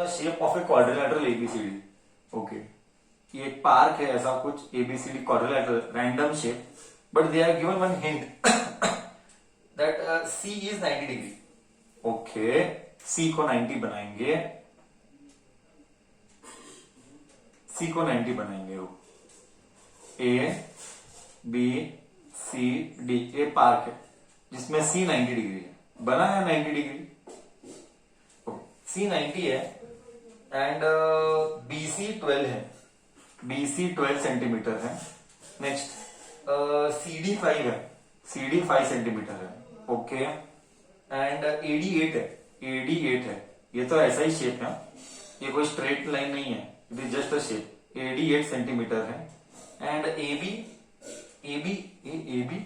Shape of a quadrilateral ABCD. Okay, ये एक park है ऐसा कुछ ABCD quadrilateral random shape, but they are given one hint that C is 90 degree. Okay, C को 90 बनाएंगे, C को 90 बनाएंगे. A B C D, a park है जिसमें सी 90 डिग्री है. बना है 90 डिग्री, सी 90 है एंड बीसी 12 है, बीसी 12 सेंटीमीटर है. नेक्स्ट सीडी 5 है, सीडी 5 सेंटीमीटर है. ओके, एंड एडी 8 है, एडी 8 है. ये तो ऐसा ही शेप है, ये कोई स्ट्रेट लाइन नहीं है, it is just a shape. AD 8 centimetre है. And AB AB AB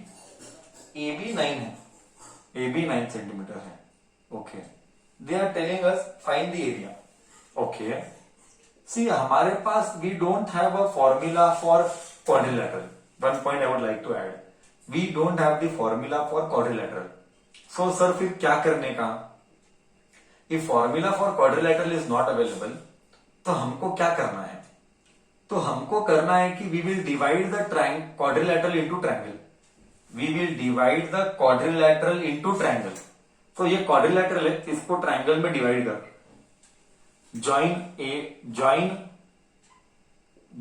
AB 9 है, एबी 9 सेंटीमीटर है. Okay, they are telling us find the area. Okay, see हमारे पास we don't have a formula for quadrilateral. One point I would like to add, we don't have the formula for quadrilateral. So sir फिर क्या करने का? If formula for quadrilateral is not available, तो हमको क्या करना है? तो हमको करना है कि we will divide the quadrilateral into triangle. We will divide the quadrilateral into triangle. तो ये क्वाड्रिलेटरल है, इसको ट्रायंगल में डिवाइड कर.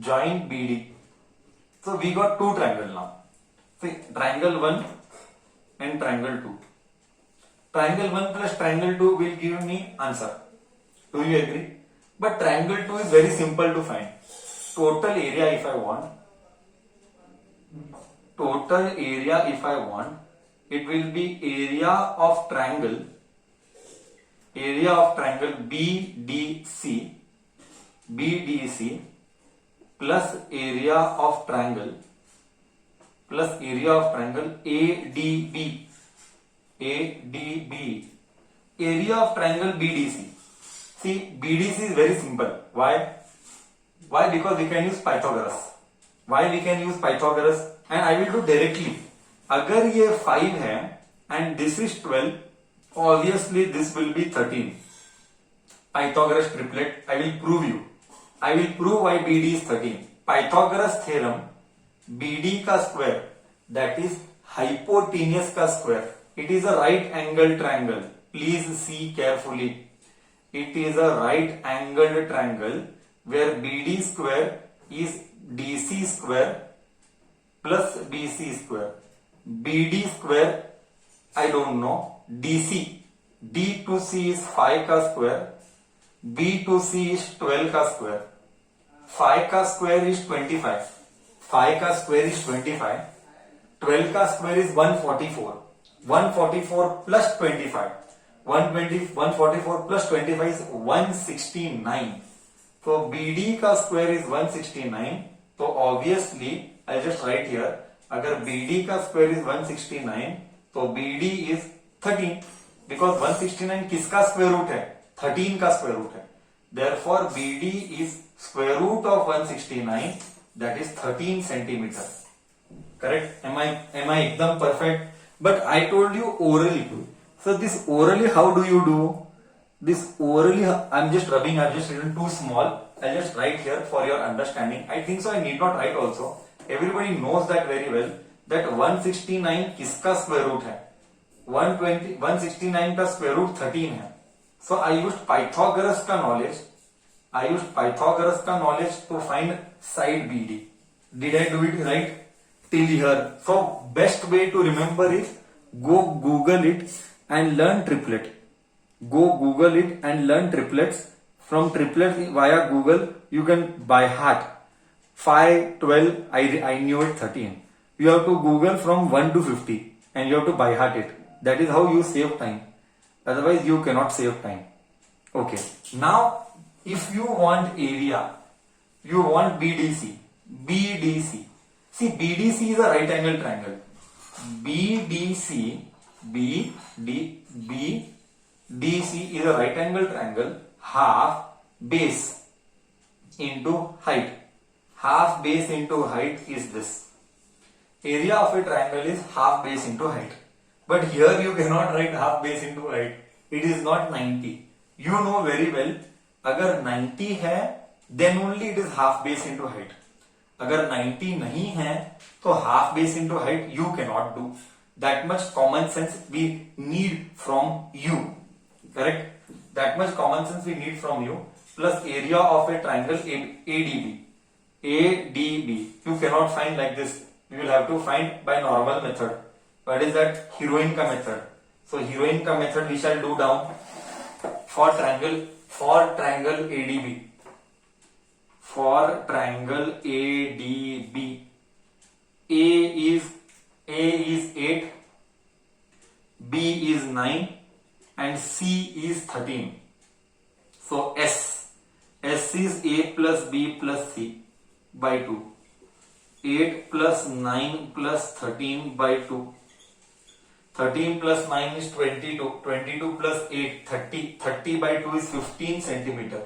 Join BD. So we got two triangle now. See, triangle 1 and triangle 2. Triangle 1 plus triangle 2 will give me answer. Do you agree? But triangle 2 is very simple to find. Total area if I want, it will be area of triangle BDC plus area of triangle ADB. Area of triangle BDC. See, BDC is very simple. Why? Because we can use Pythagoras. And I will do directly. अगर ये 5 है and this is 12, obviously this will be 13. Pythagoras triplet. I will prove why BD is 13. Pythagoras theorem, BD का square, that is hypotenuse का square. It is a right angled triangle. Please see carefully. It is a right angled triangle where BD square is DC square plus BC square. BD square, I don't know. DC, D to C is 5 का square. B to C is 12 का square. 5 का square is 25. 5 का square is 25. 12 का square is 144. 144 plus 25. 144 plus 25 is 169. So BD का square is 169. So obviously I'll just write here. अगर BD का square is 169, तो BD is 13. Because 169 किसका square root है? 13 का square root है. Therefore BD is square root of 169, that is 13 centimeter. Correct? Am I ekdam perfect? But I told you orally. So this orally, how do you do? This orally, I'm just rubbing, I've just written too small. I'll just write here for your understanding. I think so I need not write also. Everybody knows that very well, that 169 किसका square root है? 169 का square root 13 है. So I used Pythagoras का knowledge to find side BD. Did I do it right till here? So best way to remember is go Google it and learn triplet. From triplets via Google you can by heart 5, 12, I knew it 13. You have to Google from 1 to 50 and you have to by heart it. That is how you save time. Otherwise you cannot save time. Okay, now if you want area, you want BDC. See, BDC is a right angle triangle. BDC is a right angle triangle. Half base into height. Half base into height is this. Area of a triangle is half base into height. But here you cannot write half base into height. It is not 90. You know very well अगर 90 है then only it is half base into height. अगर 90 नहीं है तो half base into height you can not do. That much common sense we need from you. Correct. That much common sense we need from you. Plus area of a triangle ADB. ADB you cannot find like this. You will have to find by normal method. What is that? Heroine का method. So heroine का method we shall do down for triangle ADB. For triangle ADB, A is 8, B is 9, and C is 13. So S is A plus B plus C by 2. 8 plus 9 plus 13 by 2. 13 plus 9 is 22. 22 plus 8, 30. 30 by 2 is 15 centimeter.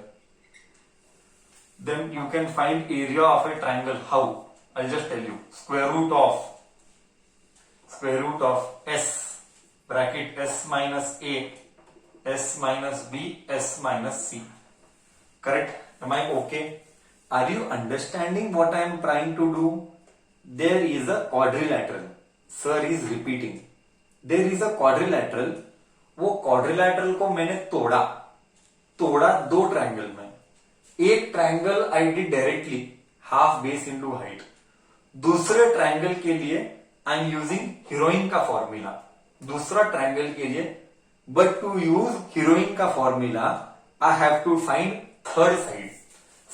Then you can find area of a triangle. How? I'll just tell you. Square root of S bracket S minus A, S minus B, S minus C. Correct? Am I okay? Are you understanding what I am trying to do? There is a quadrilateral. Sir is repeating. There is a quadrilateral. वो quadrilateral को मैंने तोड़ा दो triangle में. एक triangle I did directly half base into height. दूसरे triangle के लिए आई एम यूजिंग हीरोइन का फॉर्मूला. दूसरा ट्रायंगल के लिए बट टू यूज हीरोइन का formula I have to find third side.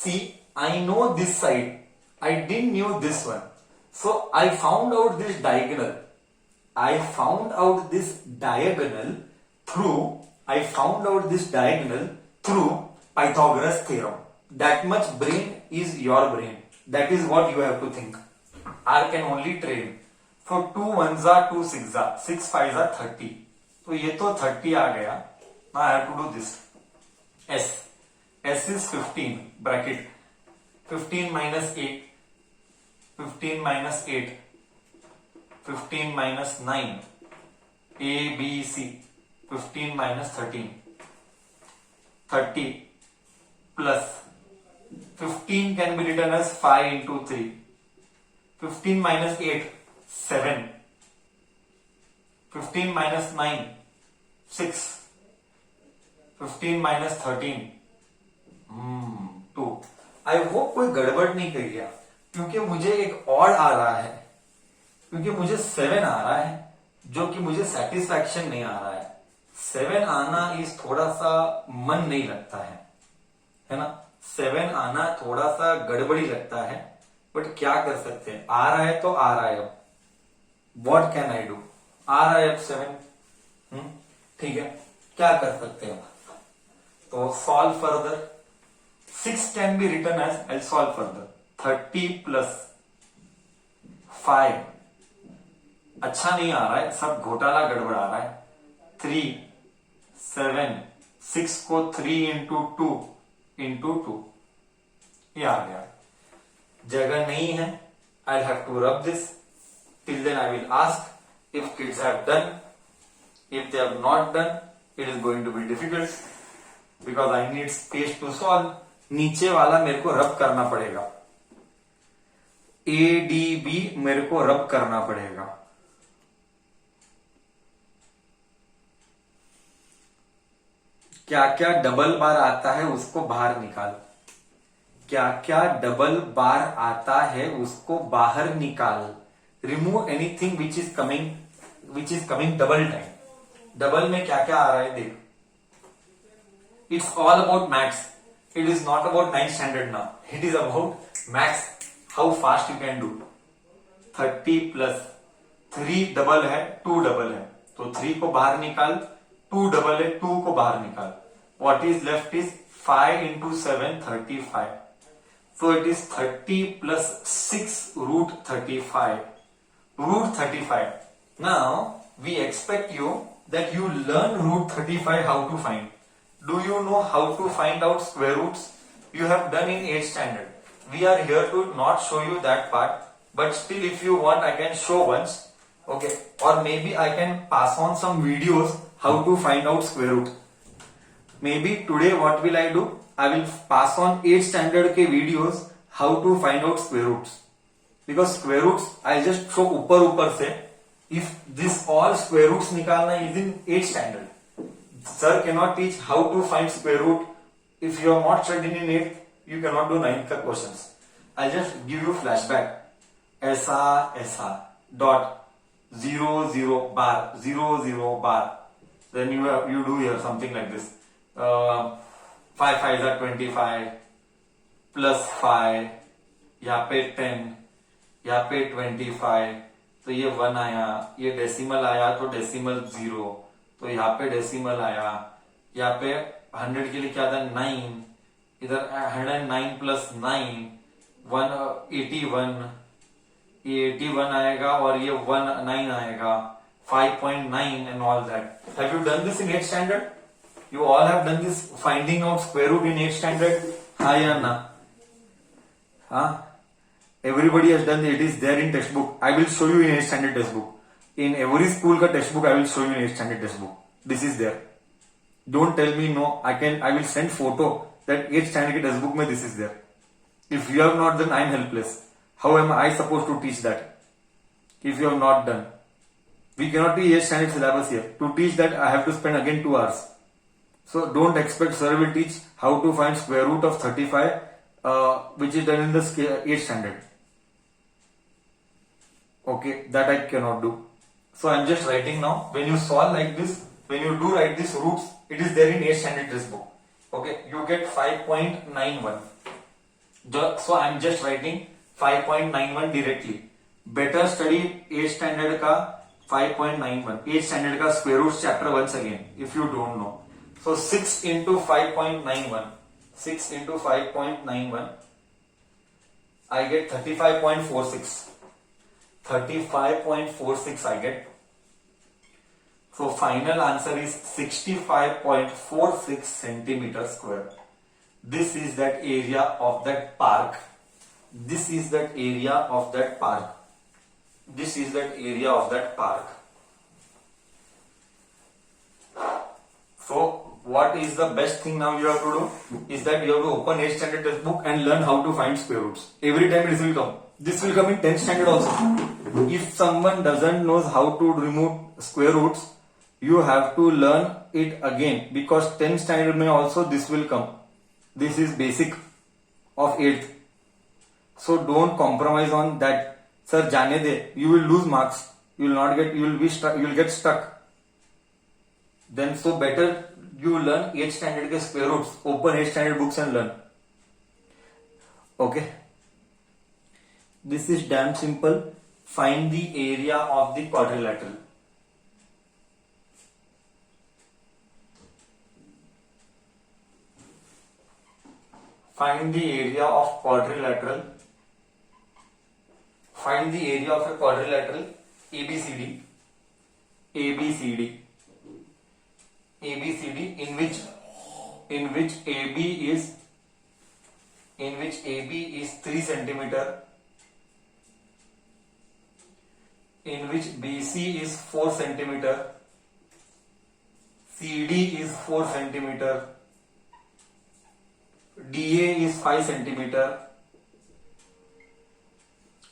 See I know this side. I didn't know this one. So I found out this diagonal. through Pythagoras theorem. That much brain is your brain. That is what you have to think. R can only train. So 2 1s are 2 6s are 6 5s are 30. तो ये तो 30 आ गया. Now I have to do this. S is 15 bracket. 15 minus 8, 15 minus 8, 15 minus 9, A, B, C, 15 minus 13, 30 plus 15 can be written as 5 into 3, 15 minus 8, 7, 15 minus 9, 6, 15 minus 13, 2. I hope कोई गड़बड़ नहीं कर गया, क्योंकि मुझे एक ऑड आ रहा है, क्योंकि मुझे 7 आ रहा है जो कि मुझे सेटिस्फैक्शन नहीं आ रहा है. 7 आना इस थोड़ा सा मन नहीं लगता है ना. 7 आना थोड़ा सा गड़बड़ी लगता है, बट क्या कर सकते हैं. आ रहा है तो आ रहा है. अब व्हाट कैन आई डू. आ रहा है अब 7. ठीक है, क्या कर सकते हैं. तो solve further. 6 can be written as, I'll solve further. 30 plus 5. अच्छा नहीं आ रहा है, सब घोटाला गड़बड़ आ रहा है. 3 7 6 को 3 into 2 into 2 ये आ गया. जगह नहीं है. I'll have to rub this. Till then I will ask if kids have done. If they have not done, it is going to be difficult because I need space to solve. नीचे वाला मेरे को रब करना पड़ेगा. ADB मेरे को रब करना पड़ेगा. क्या क्या डबल बार आता है उसको बाहर निकाल. क्या क्या डबल बार आता है उसको बाहर निकाल. Remove anything which is coming double time. Double में क्या क्या आ रहा है देख. It's all about maths. It is not about 9th standard now. It is about maths. How fast you can do. 30 plus 3 double है, 2 डबल है, तो 3 को बाहर निकाल. 2 डबल है, 2 को बाहर निकाल. What is left is 5 into 7, 35. So it is 30 plus 6 root 35. Root 35. Now we expect you that you learn root 35 how to find. Do you know how to find out square roots? You have done in 8th standard. We are here to not show you that part, but still if you want I can show once. Okay, or maybe I can pass on some videos how to find out square root. Maybe today what will I do? I will pass on 8th standard के videos how to find out square roots, because square roots I just show ऊपर से. If this all square roots निकालना is in 8th standard, sir cannot teach how to find square root. If you are not studying in 8th, you cannot do 9th का questions. I'll just give you flashback. ऐसा dot 0 bar 0 bar. Then you do here something like this. 5 5 are 25 plus 5, यहाँ पे 10, यहाँ पे 25, तो ये 1 आया, ये डेसिमल आया तो डेसिमल 0, तो यहाँ पे डेसिमल आया, यहाँ पे 100 के लिए क्या था 9, इधर 109 प्लस 9 181, ये 81 आएगा और ये 19 आएगा, 5.9 and all that. Have you done this in 8th standard? You all have done this finding out square root in 8th standard? हाँ या ना? हाँ? Everybody has done it. It is there in textbook. I will show you in 8th standard textbook. In every school का textbook I will show you in 8th standard textbook. This is there. Don't tell me no. I will send photo that 8th standard के textbook में this is there. If you have not done, I am helpless. How am I supposed to teach that? If you have not done. We cannot be 8th standard syllabus here. To teach that I have to spend again 2 hours. So don't expect sir will teach how to find square root of 35, which is done in the 8th standard. Okay, that I cannot do. So I'm just writing now. When you solve like this, when you do write these roots, it is there in 8th standard textbook. Okay, you get 5.91. So I'm just writing 5.91 directly. Better study 8th standard का 5.91. 8th standard का square roots chapter once again, if you don't know. So 6 into 5.91. 6 into 5.91. I get 35.46. 35.46 I get. So final answer is 65.46 centimeter square. This is that area of that park. This is that area of that park. This is that area of that park. So what is the best thing now you have to do is that you have to open 8th standard textbook and learn how to find square roots. Every time this will come. This will come in 10th standard also. If someone doesn't knows how to remove square roots, you have to learn it again, because 10th standard may also this will come. This is basic of 8th. So don't compromise on that. Sir, जाने दे. You will lose marks. You will not get. You will be stuck. You will get stuck. Then so better you learn 8th standard के square roots. Open 8th standard books and learn. Okay. This is damn simple. Find the area of the quadrilateral. Find the area of quadrilateral. Find the area of a quadrilateral ABCD. ABCD. ABCD in which AB is 3 centimeter, in which BC is 4 centimeter, CD is 4 centimeter, DA is 5 centimeter,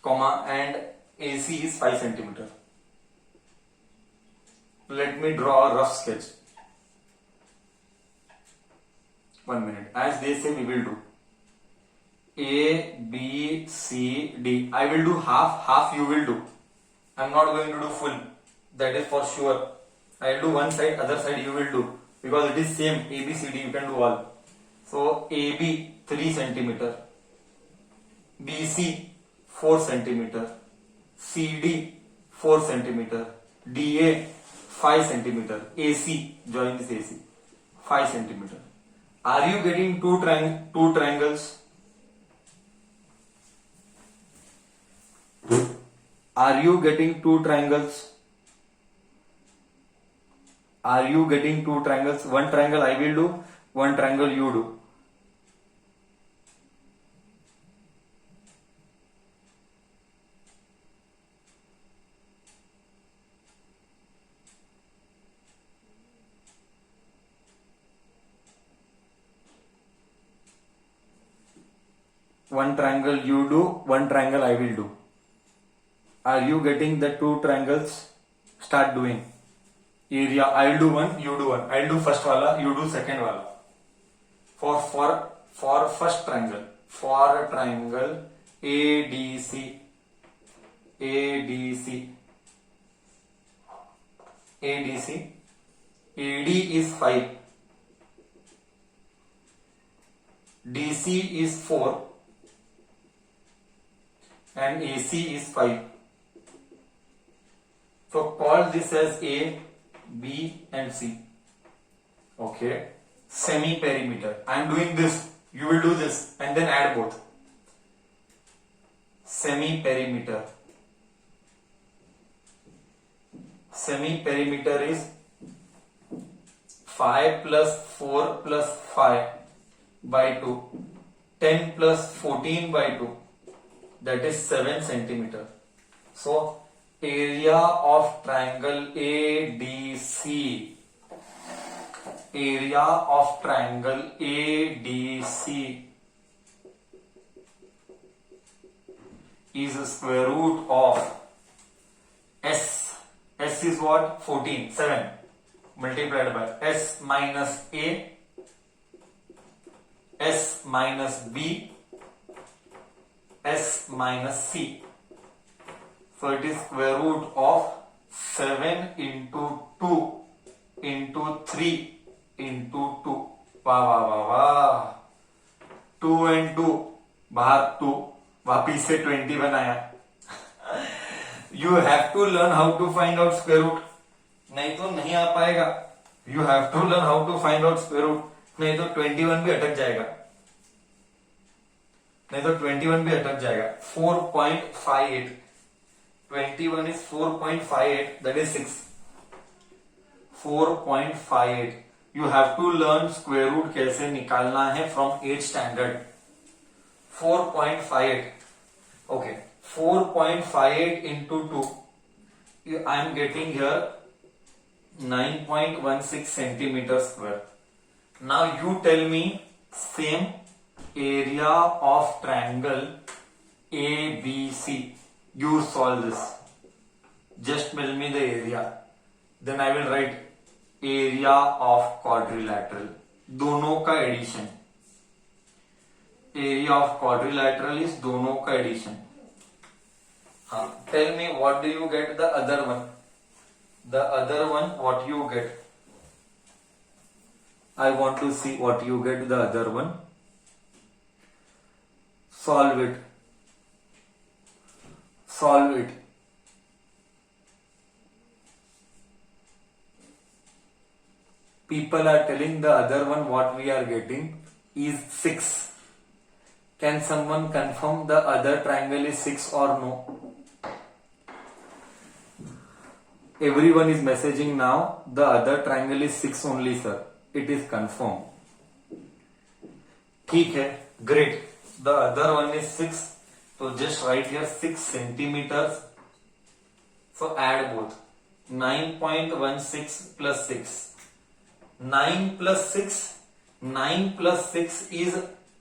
comma, and AC is 5 centimeter. Let me draw a rough sketch. 1 minute. As they say, we will do A, B, C, D. I will do half you will do. I am not going to do full. That is for sure. I will do one side, other side you will do. Because it is same, A, B, C, D, you can do all. So, AB 3 centimeter, BC 4 centimeter, CD 4 centimeter, DA 5 centimeter, AC, join this AC, 5 centimeter. Are you getting two triangles? Are you getting two triangles? Are you getting two triangles? One triangle I will do, one triangle you do. One triangle you do, one triangle I will do. Are you getting the two triangles? Start doing. Area, I'll do one, you do one. I'll do first wala, you do second wala. For first triangle, for triangle ADC, ADC, ADC, AD is 5, DC is 4, and AC is 5. So call this as A, B and C. Okay. Semi-perimeter. I am doing this. You will do this and then add both. Semi-perimeter. Semi-perimeter is 5 plus 4 plus 5 by 2. 10 plus 14 by 2. That is 7 centimeter. So area of triangle ADC, area of triangle ADC is a square root of S. S is what? 14, 7 multiplied by S minus A, S minus B, S minus C. So it is square root of 7 into 2 into 3 into 2. वाह वाह वाह वाह. 2 and 2 बाहर 2, वापिस से 21 आया. You have to learn how to find out square root. नहीं तो नहीं आ पाएगा. You have to learn how to find out square root. नहीं तो 21 भी अटक जाएगा. नहीं तो 21 भी अटक जाएगा. 4.58. 21 is 4.58, that is 6. 4.58. You have to learn square root कैसे निकालना है from 8th standard. 4.58. Okay. 4.58 into 2. I am getting here 9.16 centimeter square. Now you tell me same area of triangle ABC. You solve this. Just tell me the area. Then I will write area of quadrilateral. दोनों का addition. Area of quadrilateral is दोनों का addition. हाँ. Tell me what do you get the other one? The other one what you get? I want to see what you get the other one. Solve it. Solve it. People are telling the other one what we are getting is 6. Can someone confirm the other triangle is 6 or no? Everyone is messaging now. The other triangle is 6 only, sir. It is confirmed. ठीक है. Great. The other one is 6. So just write here 6 centimeters. So add both. 9.16 plus 6. 9 plus 6. 9 plus 6 is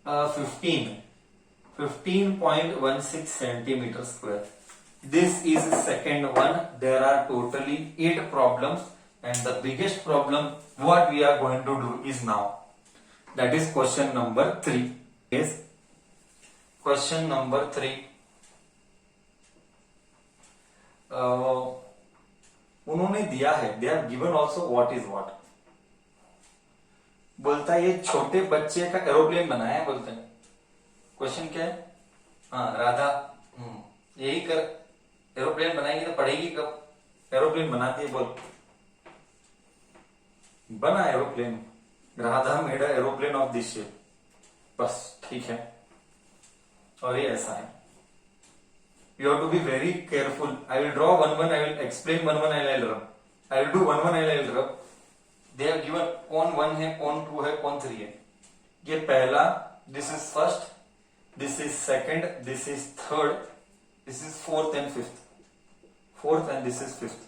15. 15.16 centimeter square. This is second one. There are totally 8 problems, and the biggest problem what we are going to do is now. That is question number 3. Yes. Question number 3. उन्होंने दिया है. They have given also what is what. बोलता है ये छोटे बच्चे का aeroplane बनाया है. बोलते हैं क्वेश्चन क्या है? हाँ राधा यही कर. एरोप्लेन बनाएगी तो पढ़ेगी कब? एरोप्लेन बनाती है. बोल. बना aeroplane. Radha made aeroplane of this shape. बस ठीक है. और ये ऐसा है. You have to be very careful. I will draw one. I will explain one. I will rub. I will do one. I will rub. They have given cone 1 है, cone 2 है, cone 3 है. ये पहला. This is first. This is second. This is third. This is fourth and fifth. Fourth and this is fifth.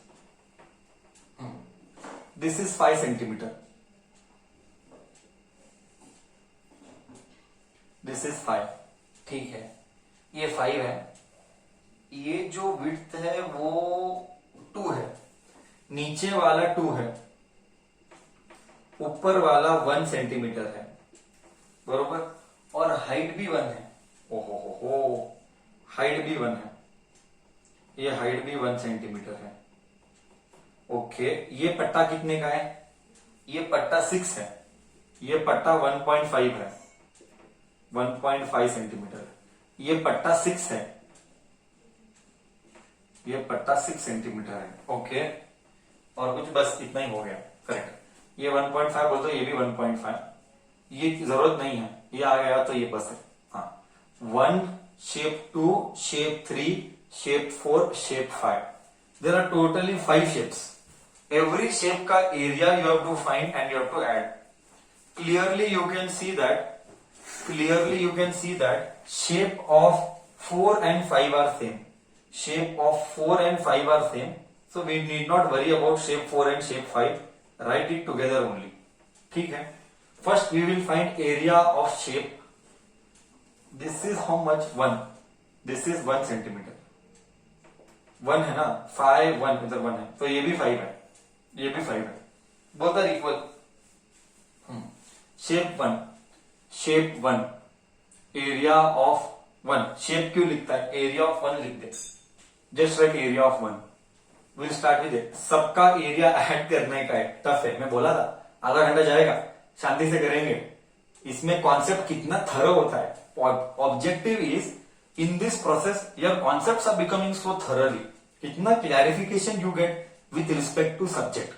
This is 5 centimeter. This is 5. ठीक है, ये 5 है, ये जो विड्थ है वो 2 है, नीचे वाला 2 है, ऊपर वाला 1 सेंटीमीटर है, बरोबर, और हाइट भी 1 है। ओहो हो, हाइट भी 1 है, ये हाइट भी 1 सेंटीमीटर है। ओके, ये पट्टा कितने का है? ये पट्टा 6 है, ये पट्टा 1.5 है, 1.5 सेंटीमीटर। ये पट्टा 6 है, ये पट्टा 6 सेंटीमीटर है। ओके, और कुछ, बस इतना ही हो गया, करेक्ट। ये 1.5 बोलते हो, ये भी 1.5, ये जरूरत नहीं है, ये आ गया तो ये बस है। हाँ, 1, shape 2, shape 3, shape 4, shape 5। There are totally 5 shapes. Every shape का area you have to find and you have to add. Clearly you can see that shape of 4 and 5 are same. Shape of 4 and 5 are same. So we need not worry about shape 4 and shape 5. Write it together only. ठीक है. First we will find area of shape. This is how much? 1. This is 1 centimeter. 1 है ना, 5, 1 इधर 1 है, तो ये भी 5 है, ये भी 5 है, both are equal. Shape 1, area of 1, shape क्यों लिखता है, एरिया ऑफ 1 लिख दे, just write area of 1। Will start with it. सबका एरिया ऐड करने का है, टफ है, मैं बोला था आधा घंटा जाएगा, शांति से करेंगे। इसमें कॉन्सेप्ट कितना थरो होता है। Objective is in this process your concepts are becoming so thoroughly, कितना clarification you get with respect to subject.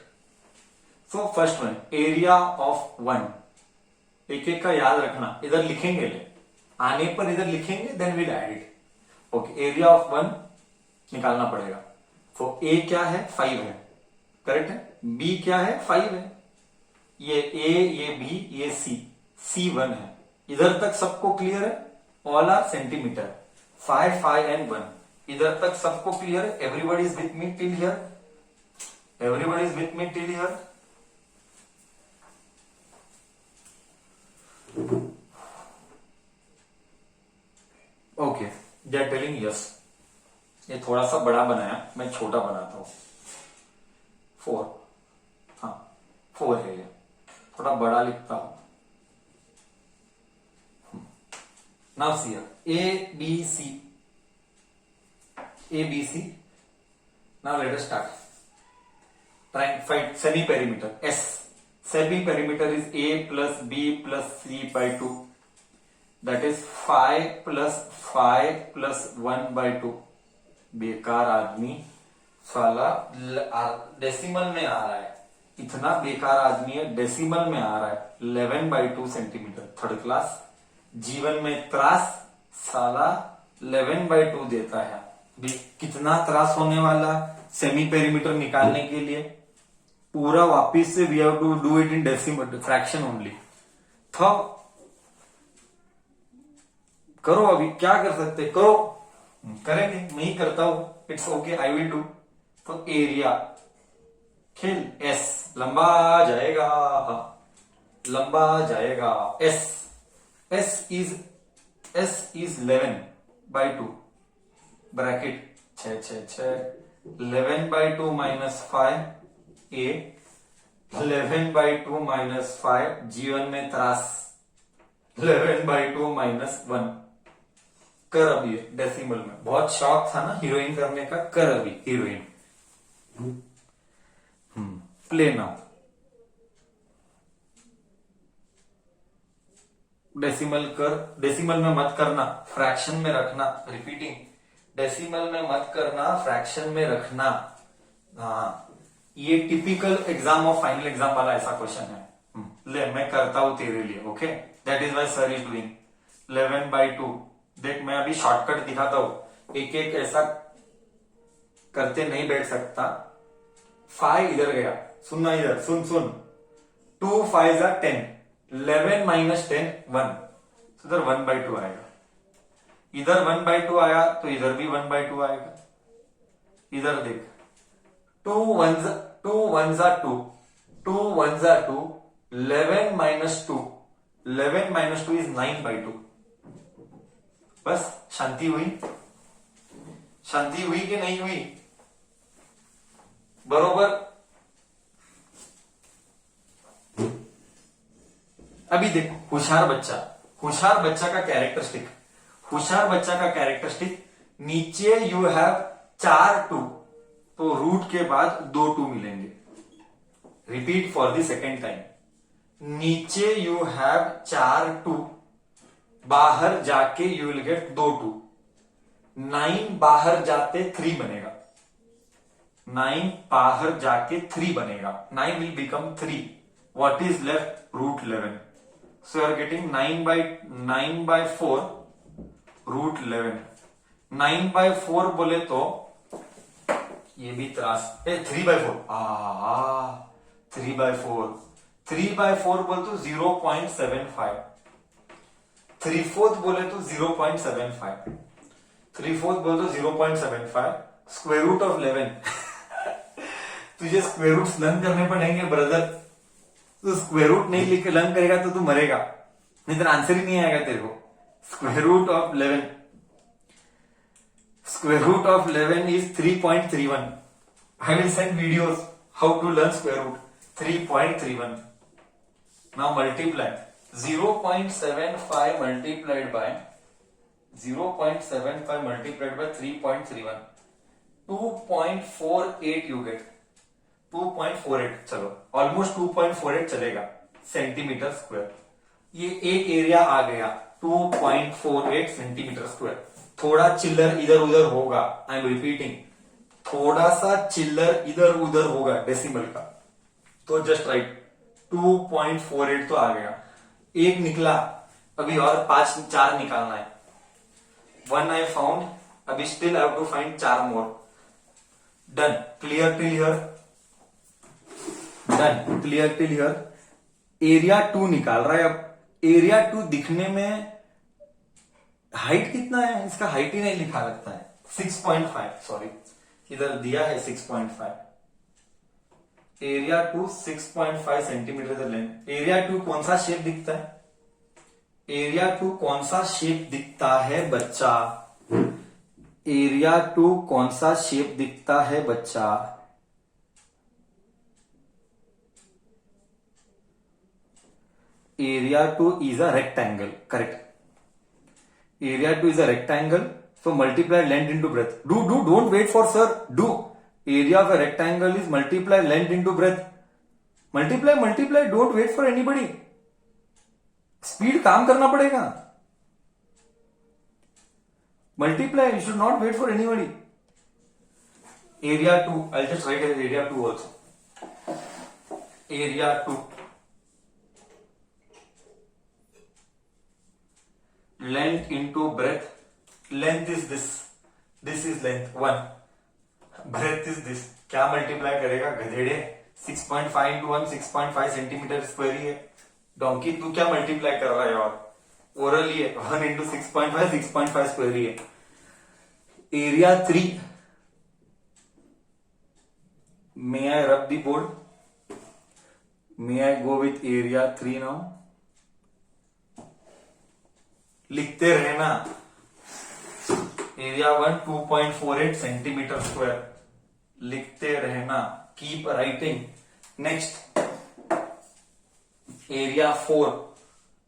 So first one, area of 1, एक एक का याद रखना, इधर लिखेंगे, आने पर इधर लिखेंगे, then will add it. Okay, area of 1 निकालना पड़ेगा। तो ए क्या है, 5 है, करेक्ट है। बी क्या है, 5 है। ये ए, ये बी, ये सी, C1 है। इधर तक सबको क्लियर है, ऑल आर सेंटीमीटर, 5, 5 एंड 1। इधर तक सबको क्लियर है, everybody is with me till here, everybody is with me till here. Okay, they are telling yes. ये थोड़ा सा बड़ा बनाया, मैं छोटा बनाता हूं। 4, हाँ 4 है, ये थोड़ा बड़ा लिखता हूं। Now see A B C, A B C. Now let us start. Try and find semi perimeter S. Semi perimeter is A plus B plus C by 2. That is 5 plus 5 plus 1 by 2. बेकार आदमी साला decimal में आ रहा है, इतना बेकार आदमी है, डेसिमल में आ रहा है। 11 by 2 सेंटीमीटर, थर्ड क्लास। जीवन में त्रास, साला 11 by 2 देता है। कितना त्रास होने वाला सेमी पेरीमीटर निकालने के लिए, पूरा वापिस से we have to do it in decimal fraction only. तो करो, अभी क्या कर सकते, करो, करेंगे, मैं ही करता हूं, it's okay, I will do. तो एरिया खेल, एस लंबा जाएगा, लंबा जाएगा, S is 11 by 2 bracket 6 11 by 2 minus 5 A, 11 by 2 minus 5, जीवन में त्रास, 11 by 2 minus 1। कर अभी डेसिमल में, बहुत शौक था ना हीरोइन करने का, कर अभी हीरोइन। Play now. डेसिमल कर, डेसिमल में मत करना, फ्रैक्शन में रखना। रिपीटिंग, डेसिमल में मत करना, फ्रैक्शन में रखना। हाँ, ये टिपिकल एग्जाम और फाइनल एग्जाम वाला ऐसा क्वेश्चन है। ले मैं करता हूं तेरे लिए, okay, that is why sir is doing 11 by 2। देख मैं अभी शॉर्टकट दिखाता हूं, एक एक ऐसा करते नहीं बैठ सकता। 5 इधर गया, सुनना इधर, सुन 2 5 are 10, 11 minus 10 1, इधर 1 by 2 आएगा। इधर 1 by 2 आया तो इधर भी 1 by 2 आएगा। इधर देख, 2 1s are 2, 2 1s are 2, 11 minus 2, 11 minus 2 is 9 by 2। बस शांति हुई, शांति हुई कि नहीं हुई? बरोबर। अभी देखो होशियार बच्चा, होशियार बच्चा का कैरेक्टरिस्टिक, होशियार बच्चा का कैरेक्टरिस्टिक, नीचे यू हैव 4 2, तो रूट के बाद 2 2 मिलेंगे। Repeat for the second time, नीचे यू हैव 4 2, बाहर जाके यू विल गेट 2 2, 9 बाहर जाते 3 बनेगा, 9 बाहर जाके 3 बनेगा, 9 will become 3, what is left? Root 11. So you are getting 9 by 4 root 11. 9 by 4 बोले तो ये भी त्रास, 3 by 4, 3 by 4, 3 by 4 बोले तो 0.75, 3/4 बोले तो 0.75, 3/4 बोले तो 0.75, स्क्वायर रूट ऑफ 11 तुझे स्क्वायर रूट लर्न करने पड़ेंगे ब्रदर, तो स्क्वायर रूट नहीं लिख लर्न करेगा तो तू मरेगा, नहीं तो आंसर ही नहीं आएगा तेरे को। Square root of 11, square root of 11 is 3.31। I will send videos how to learn square root. 3.31। Now multiply 0.75 multiplied by 0.75 multiplied by 3.31, 2.48 you get, 2.48, चलो ऑलमोस्ट 2.48 चलेगा सेंटीमीटर स्क्वायर। ये एक एरिया आ गया 2.48 सेंटीमीटर स्क्वायर। थोड़ा चिल्लर इधर उधर होगा, आई एम रिपीटिंग, थोड़ा सा चिल्लर इधर उधर होगा डेसिमल का, तो जस्ट राइट 2.48 तो आ गया। एक निकला, अभी और 4 निकालना है। 1 I found, अभी still I have to find 4 more. Done, clear till here, done, clear till here. Area 2 निकाल रहा है। अब एरिया 2 दिखने में हाइट कितना है, इसका हाइट ही नहीं लिखा लगता है, 6.5, सॉरी इधर दिया है 6.5। Area 2 6.5 centimetre length. एरिया 2 कौन सा शेप दिखता है? एरिया 2 कौन सा शेप दिखता है बच्चा? एरिया 2 कौन सा शेप दिखता है बच्चा? Area 2 is a rectangle, correct. Area 2 is a rectangle, so multiply length into breadth. Don't wait for sir, do. Area of a rectangle is multiply length into breadth. Multiply, don't wait for anybody. Speed काम करना पड़ेगा. Multiply, you should not wait for anybody. Area 2, I'll just write as area 2 also. Area 2. Length into breadth. Length is this. This is length 1. Breadth is this. क्या multiply करेगा गधेड़े? 6.5 into 1 6.5 centimetre square ही है। Donkey तू क्या multiply कर रहा है? और oral ही है 1 into 6.5 6.5 स्क्वायर ही है। Area 3, may I rub the board? May I go with area 3 now? लिखते रहना। एरिया 1 2.48 सेंटीमीटर स्क्वायर, लिखते रहना, keep writing. Next area 4,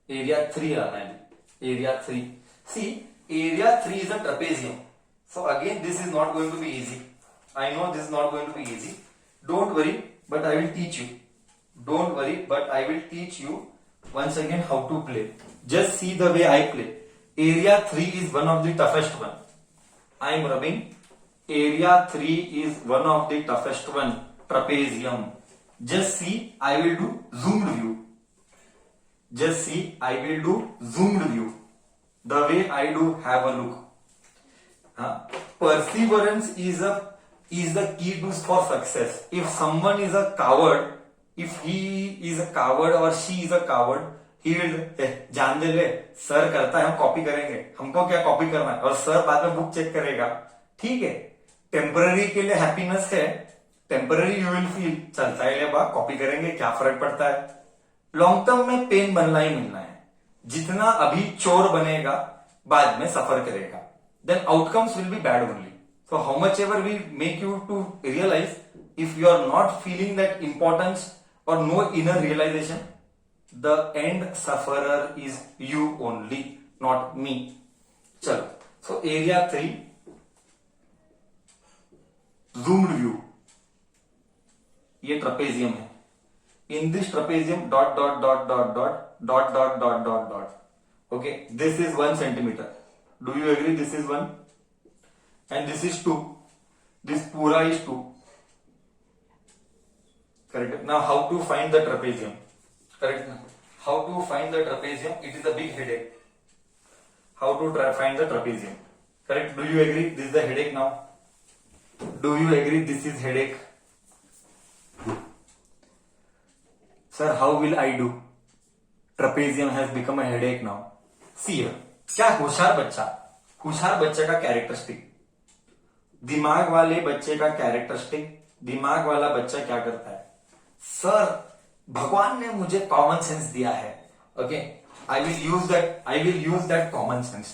area 3 आना है। Area 3, see area 3 is a trapezium, so again this is not going to be easy. I know this is not going to be easy, don't worry, but I will teach you. Don't worry, but I will teach you once again how to play. Just see the way I play. Area 3 is one of the toughest one. I am rubbing. Area 3 is one of the toughest one. Trapezium. Just see, I will do zoomed view. Just see, I will do zoomed view. The way I do, have a look. Perseverance is the key to for success. If someone is a coward, if he is a coward or she is a coward, he will जान दे ले, sir करता है हम copy करेंगे, हमको क्या copy करना है, और सर बाद में बुक चेक करेगा। ठीक है, टेम्पररी के लिए हैप्पीनेस है, टेम्पररी यू विल फील, चलता है बा कॉपी करेंगे क्या फर्क पड़ता है। लॉन्ग टर्म में पेन बनना ही मिलना है। जितना अभी चोर बनेगा, बाद में सफर करेगा, then outcomes will be bad only. So how much ever we make you to realize, if you are not feeling that importance or no inner realization, the end sufferer is you only, not me. चलो, so area 3, zoomed view. ये trapezium है. In this trapezium, dot dot dot dot dot dot dot dot dot dot. Okay, this is 1 centimeter. Do you agree? This is 1, and this is 2. This pura is 2. Correct. Now, how to find the trapezium? Correct. How to find the trapezium? It is a big headache. How to find the trapezium? Correct. Do you agree? This is the headache now. Do you agree? This is headache. Sir, how will I do? Trapezium has become a headache now. See here. क्या होशियार बच्चा का characteristic, दिमाग वाले बच्चे का characteristic, दिमाग वाला बच्चा क्या करता है? सर, भगवान ने मुझे कॉमन सेंस दिया है. Okay, I will use that common sense.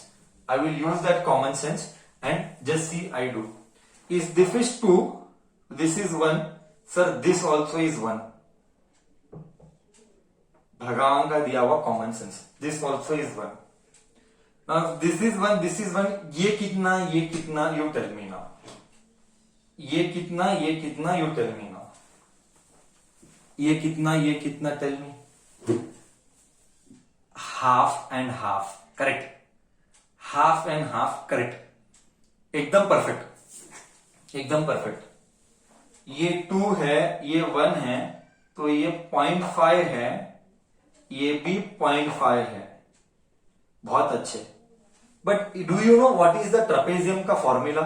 I will use that common sense and just see I do. Is this is 2, this is 1. Sir, this also is 1. भगवान का दिया हुआ common sense. This also is 1. Now this is 1, this is 1. ये कितना you tell me now. ये कितना you tell me now. ये कितना tell me. Half and half. Correct. Half and half. Correct. एकदम परफेक्ट. ये 2 है, ये 1 है, तो ये 0.5 है, ये भी 0.5 है. बहुत अच्छे. But do you know what is the trapezium का formula?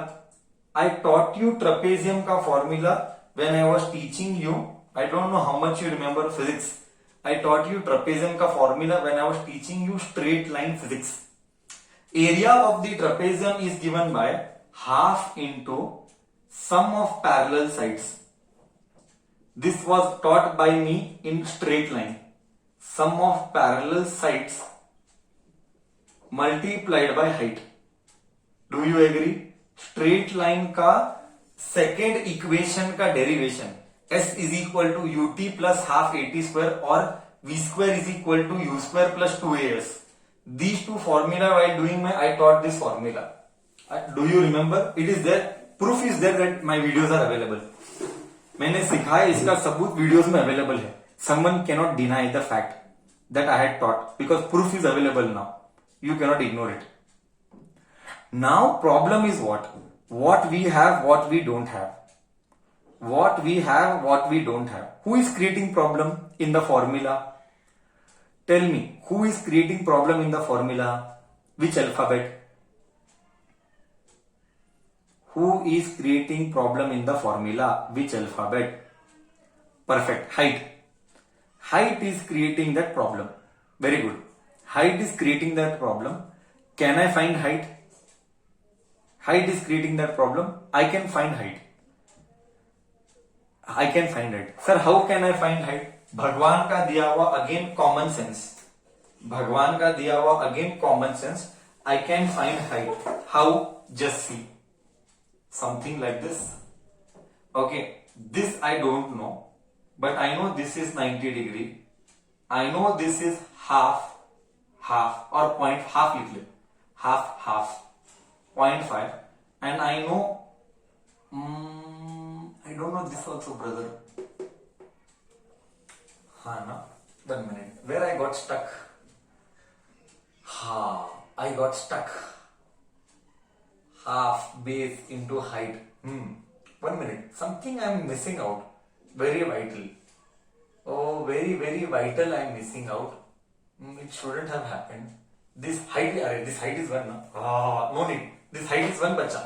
I taught you trapezium का formula when I was teaching you. I don't know how much you remember physics. I taught you trapezium का formula when I was teaching you straight line physics. Area of the trapezium is given by half into sum of parallel sides. This was taught by me in straight line. Sum of parallel sides multiplied by height. Do you agree? Straight line का second equation का derivation s is equal to ut plus half at square or v square is equal to u square plus 2as. These two formula while doing I taught this formula. Do you remember? It is there. Proof is there that my videos are available. मैंने सिखाया, इसका सबूत videos में available है. Someone cannot deny the fact that I had taught because proof is available now. You cannot ignore it. Now problem is what? What we have, what we don't have. What we have, what we don't have. Who is creating problem in the formula? Tell me, who is creating problem in the formula? Which alphabet? Who is creating problem in the formula? Which alphabet? Perfect. Height. Height is creating that problem. Very good. Height is creating that problem. Can I find height? Height is creating that problem. I can find height. I can find height. Sir, how can I find height? भगवान का दिया हुआ again common sense. भगवान का दिया हुआ again common sense. I can find height. How? Just see. Something like this. Okay. This I don't know. But I know this is 90 degree. I know this is half or point half लिख ले. Half 0.5. And I know I don't know this also, brother. हाँ ना. 1 minute. Where I got stuck? I got stuck. Half base into height. 1 minute. Something I am missing out. Very vital. Oh, very, very vital I am missing out. It shouldn't have happened. This height is 1 ना. No need. This height is 1 बच्चा.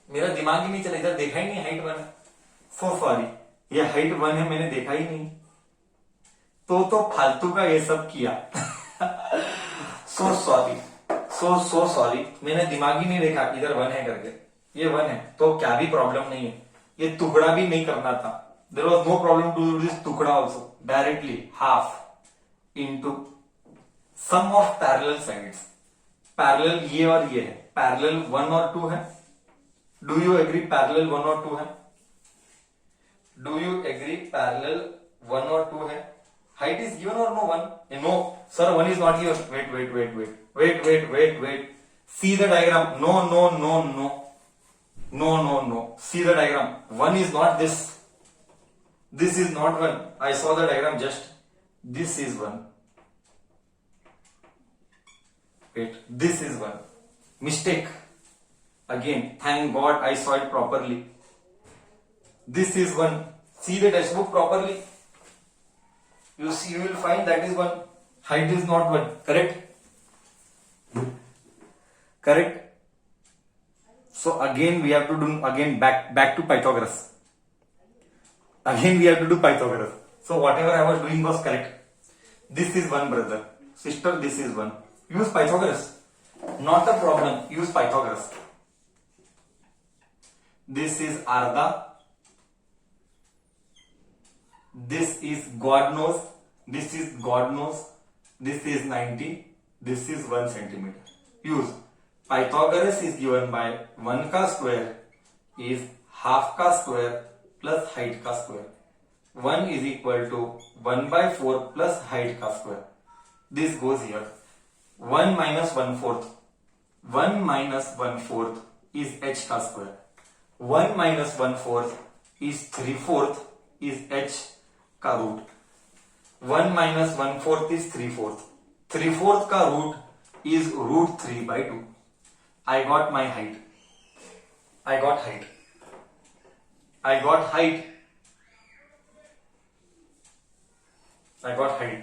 मेरा दिमाग ही नहीं चला, इधर देखा ही नहीं height 1. So sorry. ये height 1 है, मैंने देखा ही नहीं. तो फालतू का ये सब किया. So sorry. मैंने दिमाग ही नहीं देखा इधर 1 है करके. ये 1 है तो क्या भी प्रॉब्लम नहीं है. ये टुकड़ा भी नहीं करना था. There was no problem to do this tukda also. Directly half into sum of parallel sides. Parallel ये और ये है, पैरेलल 1 और 2 है। डू यू एग्री पैरेलल 1 और 2 है? डू यू एग्री पैरेलल 1 और 2 है? हाइट इज गिवन और no 1? No sir, 1 is not given. Wait, see the diagram. No, see the diagram. 1 is not this. This is not 1. I saw the diagram just. This is 1. Wait, this is 1. Mistake. Again, thank God I saw it properly. This is 1. See the textbook properly. You see, you will find that is 1. Height is not 1. Correct. So again we have to do again back to Pythagoras. Again we have to do Pythagoras. So whatever I was doing was correct. This is 1, brother. Sister, this is 1. Use Pythagoras. Not a problem. Use Pythagoras. This is Arda. This is God knows. This is God knows. This is 90. This is 1 centimeter. Use. Pythagoras is given by 1 का square is half का square plus height का square. 1 is equal to 1 by 4 plus height का square. This goes here. 1 minus 1/4. 1 minus 1/4 is h का square. 1 minus 1/4 is 3/4 is h का root. 1 minus 1/4 is 3/4. 3/4 का root is root 3 by 2. I got my height. I got height.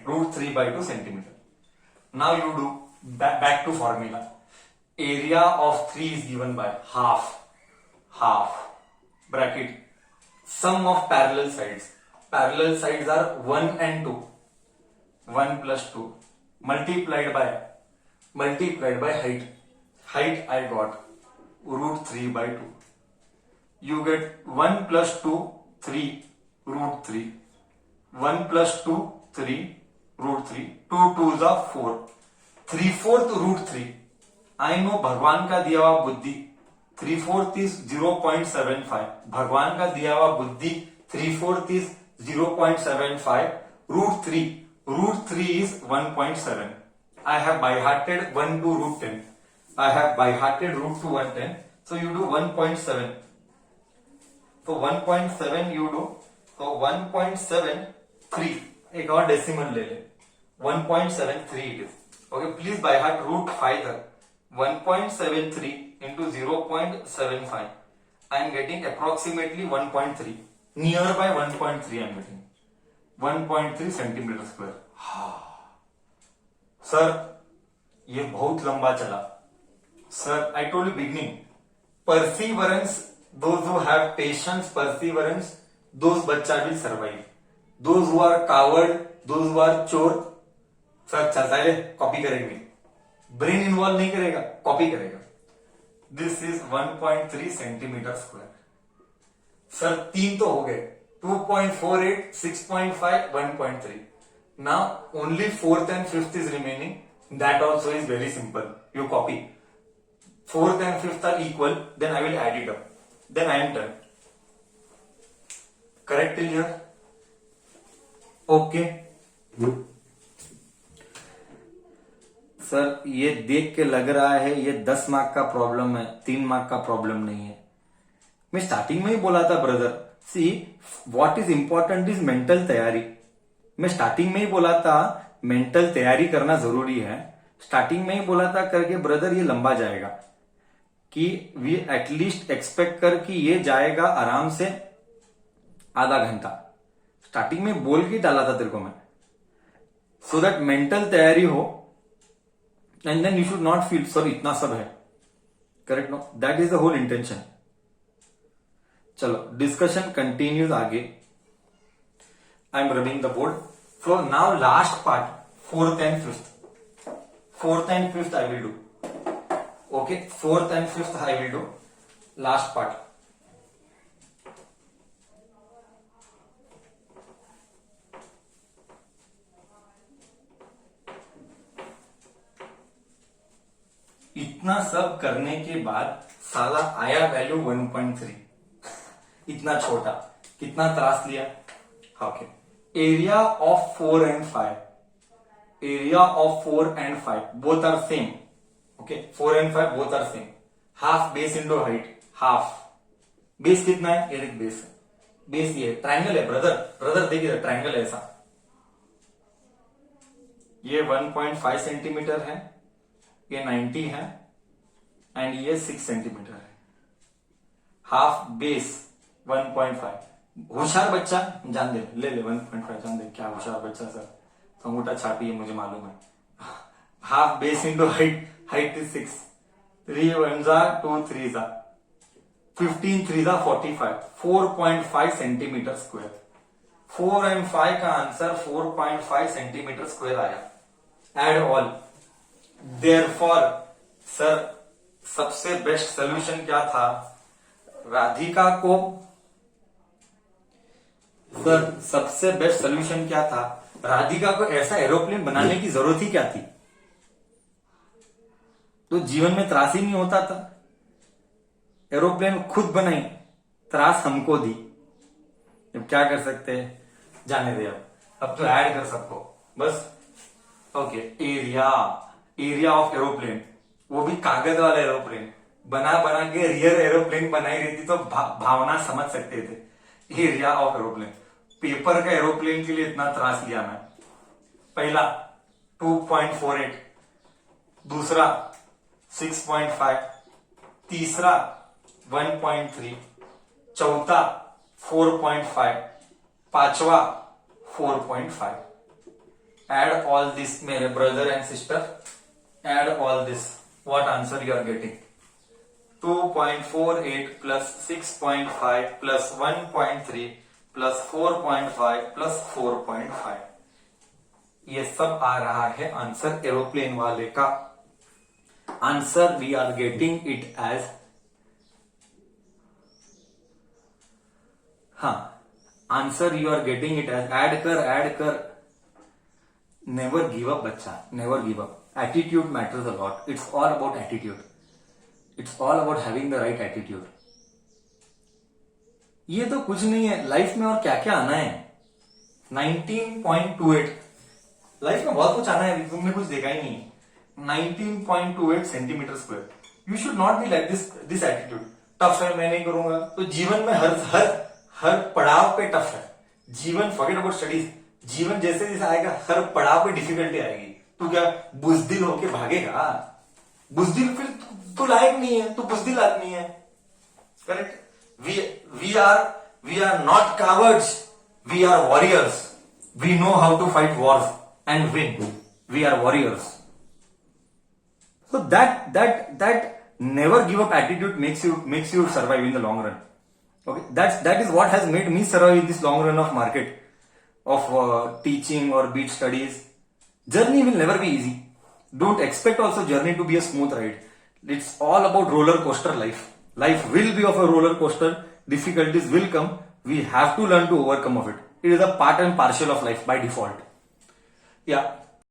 Root 3 by 2 centimeter. Now you do back to formula. Area of 3 is given by half. Bracket. Sum of parallel sides. Parallel sides are 1 and 2. 1 plus 2 multiplied by height. Height I got root 3 by 2. You get 1 plus 2, 3, root 3. 1 plus 2, 3, root 3. 2 2s are 4. 3/4 root 3. I know भगवान का दिया हुआ बुद्धि 3/4 is 0.75. भगवान का दिया हुआ बुद्धि 3/4 is 0.75. Root 3 is 1.7. I have by hearted 1 to root 10. I have by hearted root to 110. So you do 1.7. So 1.7 you do. So 1.73. एक और decimal ले ले. 1.73 it is. Okay, please by heart root 5 तक. 1.73 into 0.75. I am getting approximately 1.3. Nearby 1.3 I am getting. 1.3 centimeter square. Sir ये बहुत लंबा चला. Sir, I told you beginning. Perseverance, those who have patience, perseverance, those बच्चा will survive. Those who are coward, those who are चोर, sir चलता है copy करेंगे. Brain involve नहीं करेगा, कॉपी करेगा. This is 1.3 centimeter square. Sir 3 तो हो गए. 2.48, 6.5, 1.3. Now only 4th and 5th is remaining. That also is very simple. You copy. 4th and 5th are equal, then I will add it up. Then I am done. Correct till here? Okay. Sir ये देख के लग रहा है ये 10 mark का problem है, 3 mark का प्रॉब्लम नहीं है. मैं स्टार्टिंग में ही बोला था brother, see what is important is mental तैयारी. मैं स्टार्टिंग में ही बोला था मेंटल तैयारी करना जरूरी है. स्टार्टिंग में ही बोला था करके ब्रदर ये लंबा जाएगा कि वी एटलीस्ट एक्सपेक्ट कर कि ये जाएगा आराम से आधा घंटा. स्टार्टिंग में बोल के डाला था तेरे को मैं, सो दैट मेंटल तैयारी हो and then you should not feel sorry इतना सब है. Correct no, that is the whole intention. चलो डिस्कशन कंटिन्यूज आगे. I am rubbing the board. So now last part 4th and 5th. 4th and 5th I will do. Okay, 4th and 5th I will do. Last part. इतना सब करने के बाद साला आया value 1.3, इतना छोटा, कितना त्रास लिया। Okay, area of 4 and 5, area of 4 and 5 both are same. Okay, 4 and 5 both are same. Half base into height, half base कितना है, ये बेस है, बेस ये ट्राइंगल है ब्रदर, ब्रदर देखिए ट्राइंगल है ऐसा, ये 1.5 सेंटीमीटर है, ये 90 है एंड ये 6 सेंटीमीटर है। Half base 1.5। होशियार बच्चा जान दे, ले ले 1.5 जान दे, क्या होशियार बच्चा सर, अंगूठा छापी है मुझे मालूम है। Half base into height, height is 6, 3 1 जा 2 3 जा 15 3 जा 45, 4.5 सेंटीमीटर स्क्वायर। 4 and 5 का आंसर 4.5 सेंटीमीटर स्क्वायर आया। एड ऑल, देयरफॉर सर सबसे बेस्ट सोल्यूशन क्या था, राधिका को, सर सबसे बेस्ट सोल्यूशन क्या था, राधिका को ऐसा एरोप्लेन बनाने की जरूरत ही क्या थी, तो जीवन में त्रास ही नहीं होता था। एरोप्लेन खुद बनाई, त्रास हमको दी। अब क्या कर सकते हैं, जाने दे, अब तो ऐड कर सबको बस। Okay, area, area of aeroplane, वो भी कागज वाला एरोप्लेन, बना बना के रियल एरोप्लेन बनाई रहती तो भावना समझ सकते थे। एरिया ऑफ एरोप्लेन, पेपर का एरोप्लेन के लिए इतना त्रास लिया मैं। पहला 2.48, दूसरा 6.5, तीसरा 1.3, चौथा 4.5, पांचवा 4.5। Add all this, मेरे brother and sister, add all this. What answer you are getting? 2.48 plus 6.5 plus 1.3 plus 4.5 plus 4.5, ये सब आ रहा है आंसर एरोप्लेन वाले का। Answer we are getting it as, हाँ answer you are getting it as, add कर add कर। Never give up बच्चा, never give up. Attitude matters a lot, it's all about attitude, it's all about having the right attitude. ये तो कुछ नहीं है life में, और क्या क्या आना है। 19.28, लाइफ में बहुत कुछ आना है, तुमने कुछ देखा ही नहीं है। 19.28 centimetre square, you should not be like this attitude, tough है मैं नहीं करूंगा। तो जीवन में हर पड़ाव पे टफ है जीवन। फॉरगेट अबाउट स्टडीज, जीवन जैसे जैसे आएगा हर पड़ाव पे डिफिकल्टी आएगी। तू क्या बुजदिल होके भागेगा, बुजदिल फिर तू लायक नहीं है, तू बुजदिल आदमी है। Correct, we are not cowards, we are warriors, we know how to fight wars and win, we are warriors. So that never give up attitude makes you survive in the long run. Okay, that is what has made me survive in this long run of market, of teaching or beat studies. Journey will never be easy. Don't expect also journey to be a smooth ride. It's all about roller coaster life. Life will be of a roller coaster. Difficulties will come. We have to learn to overcome of it. It is a part and parcel of life by default. Yeah.